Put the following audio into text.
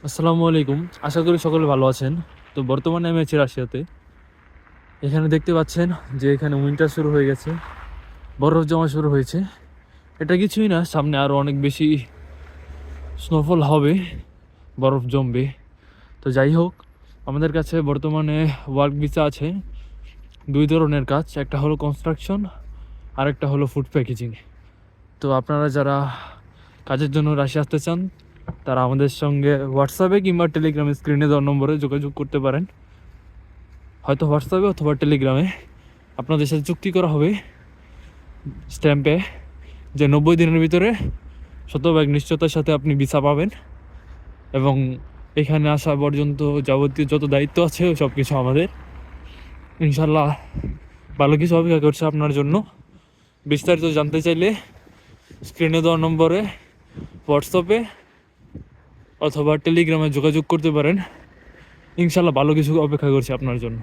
আসসালামু আলাইকুম। আশা করি সকলে ভালো আছেন। তো বর্তমানে আমি আছি রাশিয়াতে। এখানে দেখতে পাচ্ছেন যে এখানে উইন্টার শুরু হয়ে গেছে, বরফ জমা শুরু হয়েছে। এটা কিছুই না, সামনে আরও অনেক বেশি স্নোফল হবে, বরফ জমবে। তো যাই হোক, আমাদের কাছে বর্তমানে ওয়ার্ক ভিসা আছে দুই ধরনের কাজ, একটা হলো কনস্ট্রাকশন আর একটা হলো ফুড প্যাকেজিং। তো আপনারা যারা কাজের জন্য রাশিয়া আসতে চান তারা আমাদের সঙ্গে হোয়াটসঅ্যাপে কিংবা টেলিগ্রামে স্ক্রিনে দেওয়ার নম্বরে যোগাযোগ করতে পারেন। হয়তো হোয়াটসঅ্যাপে অথবা টেলিগ্রামে আপনাদের সাথে চুক্তি করা হবে স্ট্যাম্পে যে 90 দিনের ভিতরে শতভাগ নিশ্চয়তার সাথে আপনি ভিসা পাবেন, এবং এখানে আসা পর্যন্ত যাবতীয় যত দায়িত্ব আছে সব কিছু আমাদের। ইনশাল্লাহ ভালো কিছু অপেক্ষা করছে আপনার জন্য। বিস্তারিত জানতে চাইলে স্ক্রিনে দেওয়া নম্বরে হোয়াটসঅ্যাপে অথবা টেলিগ্রামে যোগাযোগ করতে পারেন। ইনশাল্লাহ ভালো কিছু অপেক্ষা করছে আপনার জন্য।